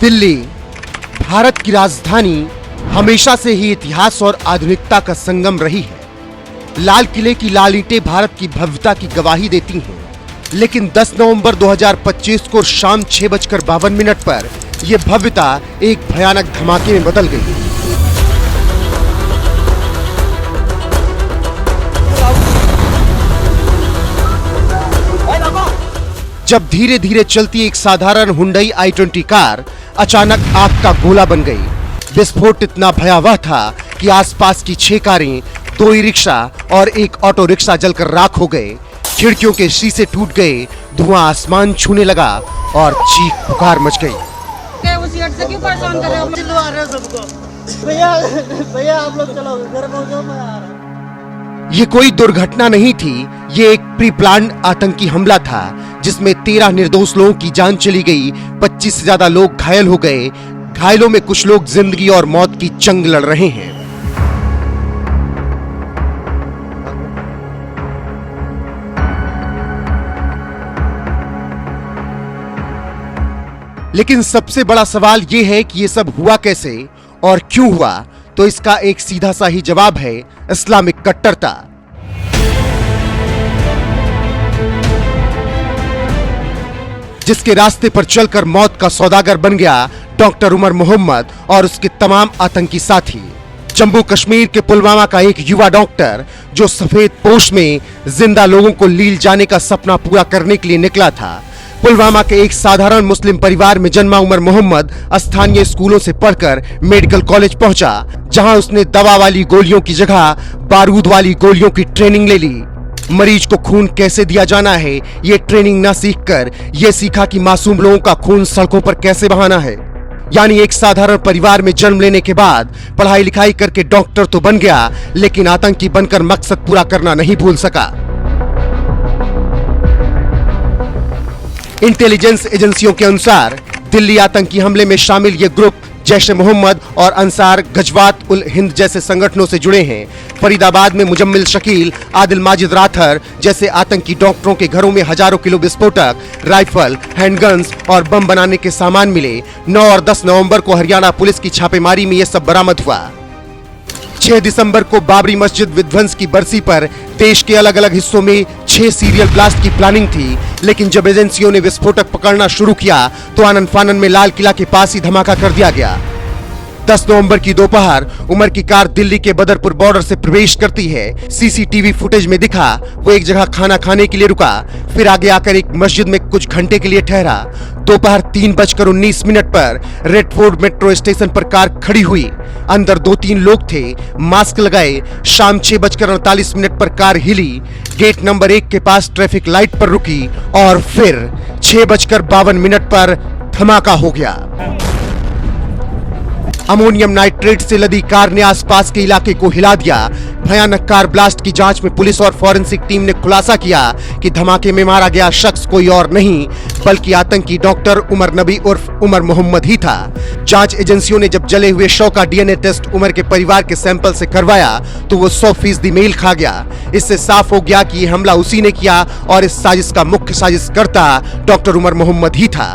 दिल्ली, भारत की राजधानी, हमेशा से ही इतिहास और आधुनिकता का संगम रही है। लाल किले की लाल ईंटें भारत की भव्यता की गवाही देती हैं। लेकिन 10 नवंबर 2025 को शाम 6:52 पर यह भव्यता एक भयानक धमाके में बदल गई। जब धीरे धीरे चलती एक साधारण हुंडई i20 कार अचानक आग का गोला बन गई। विस्फोट इतना भयावह था कि आसपास की 6 कारें, 2 ई-रिक्शा और एक ऑटो रिक्शा जलकर राख हो गए। खिड़कियों के शीशे टूट गए, धुआं आसमान छूने लगा और चीख पुकार मच गई। क्यों परेशान कर रहे हो? चिल्ला रहे हो सबको। भैया आप लोग चलो घर पहुंचो, मैं आ रहा हूं। ये कोई दुर्घटना नहीं थी, ये एक प्री प्लान्ड आतंकी हमला था जिसमें 13 निर्दोष लोगों की जान चली गई, 25 से ज्यादा लोग घायल हो गए। घायलों में कुछ लोग जिंदगी और मौत की जंग लड़ रहे हैं। लेकिन सबसे बड़ा सवाल यह है कि यह सब हुआ कैसे और क्यों हुआ। तो इसका एक सीधा सा ही जवाब है, इस्लामिक कट्टरता। जिसके रास्ते पर चलकर मौत का सौदागर बन गया डॉक्टर उमर मोहम्मद और उसके तमाम आतंकी साथी। जम्मू कश्मीर के पुलवामा का एक युवा डॉक्टर जो सफेद पोश में जिंदा लोगों को लील जाने का सपना पूरा करने के लिए निकला था। पुलवामा के एक साधारण मुस्लिम परिवार में जन्मा उमर मोहम्मद स्थानीय स्कूलों से पढ़कर मेडिकल कॉलेज पहुंचा, जहां उसने दवा वाली गोलियों की जगह बारूद वाली गोलियों की ट्रेनिंग ले ली। मरीज को खून कैसे दिया जाना है ये ट्रेनिंग न सीखकर यह सीखा कि मासूम लोगों का खून सड़कों पर कैसे बहाना है। यानी एक साधारण परिवार में जन्म लेने के बाद पढ़ाई लिखाई करके डॉक्टर तो बन गया, लेकिन आतंकी बनकर मकसद पूरा करना नहीं भूल सका। इंटेलिजेंस एजेंसियों के अनुसार दिल्ली आतंकी हमले में शामिल ये ग्रुप जैश ए मोहम्मद और अंसार गजवात उल हिंद जैसे संगठनों से जुड़े हैं। फरीदाबाद में मुजम्मिल शकील, आदिल माजिद राथर जैसे आतंकी डॉक्टरों के घरों में हजारों किलो विस्फोटक, राइफल, हैंडगन्स और बम बनाने के सामान मिले। 9 और 10 नवंबर को हरियाणा पुलिस की छापेमारी में यह सब बरामद हुआ। 6 दिसंबर को बाबरी मस्जिद विध्वंस की बरसी पर देश के अलग अलग हिस्सों में 6 सीरियल ब्लास्ट की प्लानिंग थी, लेकिन जब एजेंसियों ने विस्फोटक पकड़ना शुरू किया तो आनन फानन में लाल किला के पास ही धमाका कर दिया गया। 10 नवंबर की दोपहर उमर की कार दिल्ली के बदरपुर बॉर्डर से प्रवेश करती है। सीसीटीवी फुटेज में दिखा वो एक जगह खाना खाने के लिए रुका, फिर आगे आकर एक मस्जिद में कुछ घंटे के लिए ठहरा। दोपहर 3:19 पर रेड फोर्ट मेट्रो स्टेशन पर कार खड़ी हुई। अंदर 2-3 लोग थे, मास्क लगाए। शाम 6:48 पर कार हिली, गेट नंबर 1 के पास ट्रैफिक लाइट पर रुकी और फिर 6:52 पर धमाका हो गया। अमोनियम नाइट्रेट से लदी कार ने आसपास के इलाके को हिला दिया। भयानक कार ब्लास्ट की जांच में पुलिस और फॉरेंसिक टीम ने खुलासा किया कि धमाके में मारा गया शख्स कोई और नहीं बल्कि आतंकी डॉक्टर उमर नबी उर्फ उमर मोहम्मद ही था। जांच एजेंसियों ने जब जले हुए शव का डीएनए टेस्ट उमर के परिवार के सैंपल से करवाया तो वो 100% मेल खा गया। इससे साफ हो गया कि यह हमला उसी ने किया और इस साजिश का मुख्य साजिशकर्ता डॉक्टर उमर मोहम्मद ही था।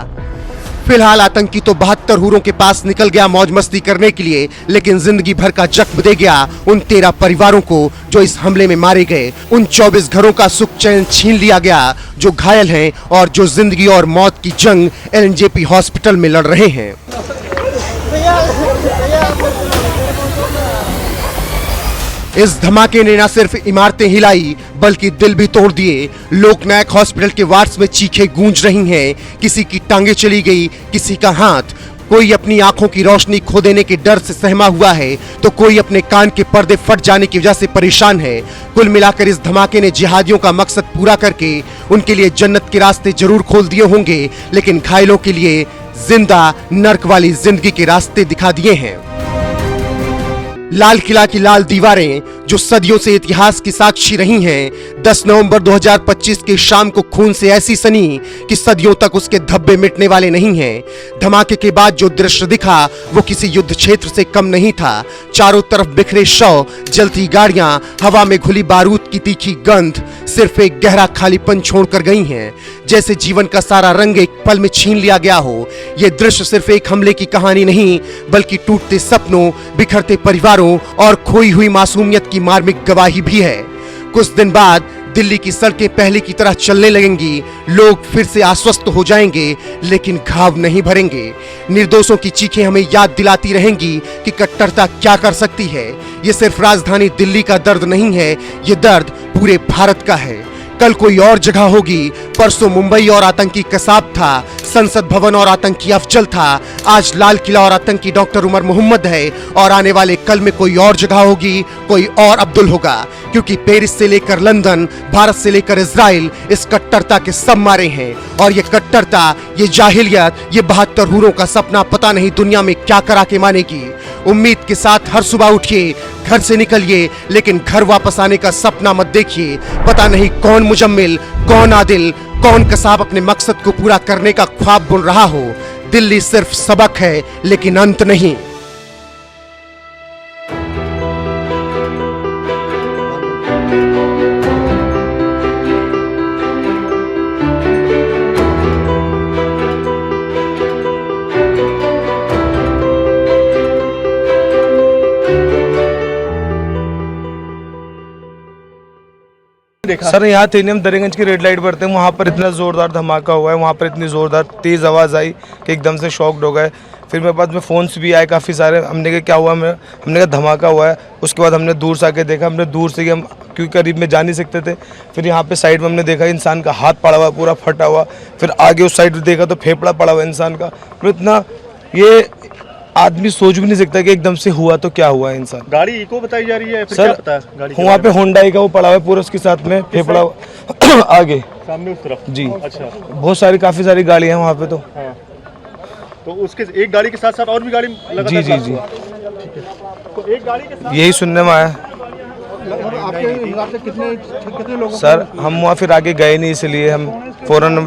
फिलहाल आतंकी तो 72 हूरों के पास निकल गया मौज मस्ती करने के लिए, लेकिन जिंदगी भर का जख्म दे गया उन 13 परिवारों को जो इस हमले में मारे गए। उन 24 घरों का सुख चैन छीन लिया गया जो घायल हैं और जो जिंदगी और मौत की जंग एलएनजेपी हॉस्पिटल में लड़ रहे हैं। इस धमाके ने न सिर्फ इमारतें हिलाई बल्कि दिल भी तोड़ दिए। लोकनायक हॉस्पिटल के वार्ड्स में चीखें गूंज रही हैं। किसी की टांगे चली गई, किसी का हाथ। कोई अपनी आंखों की रोशनी खो देने के डर से सहमा हुआ है तो कोई अपने कान के पर्दे फट जाने की वजह से परेशान है। कुल मिलाकर इस धमाके ने जिहादियों का मकसद पूरा करके उनके लिए जन्नत के रास्ते जरूर खोल दिए होंगे, लेकिन घायलों के लिए जिंदा नर्क वाली जिंदगी के रास्ते दिखा दिए हैं। लाल किला की लाल दीवारें जो सदियों से इतिहास की साक्षी रही हैं, 10 नवंबर 2025 की शाम को खून से ऐसी सनी कि सदियों तक उसके धब्बे मिटने वाले नहीं हैं। धमाके के बाद जो दृश्य दिखा वो किसी युद्ध क्षेत्र से कम नहीं था। चारों तरफ बिखरे शव, जलती गाड़ियां, हवा में घुली बारूद की तीखी गंध, सिर्फ एक गहरा खालीपन छोड़कर गई हैं, जैसे जीवन का सारा रंग एक पल में छीन लिया गया हो। यह दृश्य सिर्फ एक हमले की कहानी नहीं, बल्कि टूटते सपनों, बिखरते परिवारों और खोई हुई मासूमियत की मार्मिक गवाही भी है। कुछ दिन बाद दिल्ली की सड़कें पहले की तरह चलने लगेंगी, लोग फिर से आश्वस्त हो जाएंगे, लेकिन घाव नहीं भरेंगे। निर्दोषों की चीखें हमें याद दिलाती रहेंगी कि कट्टरता क्या कर सकती है। ये सिर्फ राजधानी दिल्ली का दर्द नहीं है, ये दर्द पूरे भारत का है। कल कोई और जगह होगी, परसों मुंबई और आतंकी कसाब था, संसद भवन और आतंकी अफजल था, आज लाल किला और आतंकी डॉक्टर उमर मोहम्मद है, और आने वाले कल में कोई और जगह होगी, कोई और अब्दुल होगा। क्योंकि पेरिस से लेकर लंदन, भारत से लेकर इजराइल इस कट्टरता के सब मारे हैं, और ये कट्टरता, ये जाहिलियत, ये 72 हूरों का सपना पता नहीं दुनिया में क्या करा के मानेगी। उम्मीद के साथ हर सुबह उठिए, घर से निकलिए, लेकिन घर वापस आने का सपना मत देखिए। पता नहीं कौन मुजम्मिल, कौन आदिल, कौन कसाब अपने मकसद को पूरा करने का ख्वाब बुन रहा हो। दिल्ली सिर्फ सबक है, लेकिन अंत नहीं। सर यहाँ थे हम दरियागंज की रेड लाइट पर थे, वहाँ पर इतना ज़ोरदार धमाका हुआ है, वहाँ पर इतनी ज़ोरदार तेज़ आवाज़ आई कि एकदम से शॉक्ड हो गए। फिर मेरे पास में फ़ोन्स भी आए काफ़ी सारे, हमने कहा क्या हुआ, हमने कहा धमाका हुआ है। उसके बाद हमने दूर से आके देखा, हमने दूर से हम क्योंकि करीब में जा नहीं सकते थे। फिर यहाँ पे साइड में हमने देखा इंसान का हाथ पड़ा हुआ पूरा फटा हुआ। फिर आगे उस साइड देखा तो फेफड़ा पड़ा हुआ इंसान का। तो इतना ये आदमी सोच भी नहीं सकता कि एकदम से हुआ तो क्या हुआ इंसान। गाड़ी इको बताई जा रही है, फिर सर क्या पता है गाड़ी वहाँ पे होंडाई का वो पड़ा हुआ है पूरा, उसके साथ में फेफड़ा आगे सामने उस तरफ। जी अच्छा, बहुत सारी काफ़ी सारी गाड़ियाँ हैं वहाँ पे। तो हाँ, तो उसके एक गाड़ी के साथ साथ और भी गाड़ी लगातार जी जी जी तो एक गाड़ी के साथ यही सुनने में आया। आपके हिसाब से कितने लोग सर हम वहाँ फिर आगे गए नहीं, इसलिए हम फौरन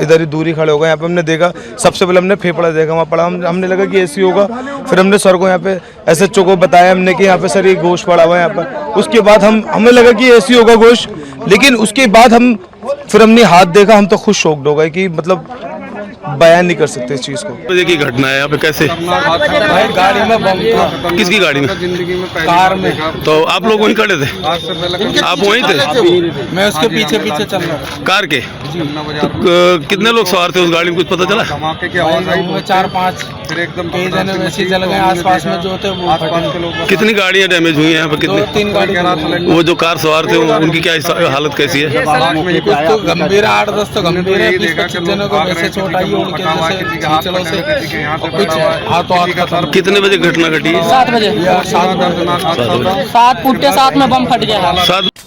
इधर ही दूरी खड़े हो गए। यहाँ पे हमने देखा, सबसे पहले हमने फेफड़ा देखा वहाँ पड़ा, हमने लगा कि ऐसी होगा। फिर हमने सर को यहाँ पे SHO को बताया हमने कि यहाँ पे सर ये गोश्त पड़ा हुआ है यहाँ पर। उसके बाद हमें लगा कि ऐसी होगा गोश्त, लेकिन उसके बाद फिर हमने हाथ देखा, हम तो खुद शॉक्ड हो गए कि मतलब बयान नहीं कर सकते इस चीज़ को। बजे की घटना है यहाँ पे, कैसे? भाई गाड़ी में बम था। किसकी गाड़ी में? कार में। तो आप लोग वहीं खड़े थे? आप वहीं थे? मैं उसके पीछे पीछे चल रहा था। कार के? तो कितने लोग सवार थे उस गाड़ी में, कुछ पता चला? धमाके की आवाज आई, 4-5 फिर एकदम कई जने वैसे जल गए, आसपास में जो थे वो आसपास के लोग कितनी गाड़ियाँ डैमेज हुई हैं यहाँ पे? कितनी? 2-3 गाड़ी। वो जो कार सवार थे उनकी क्या हालत कैसी है? कुछ तो गंभीर है, 8-10 तो गंभीर है, 20-25 जनों को वैसे चोट आई है उनके जैसे चलो से कुछ हाथ का। कितने बजे घटना घटी? 7 बजे। 7 फुटे 7 में बम फट गया। 7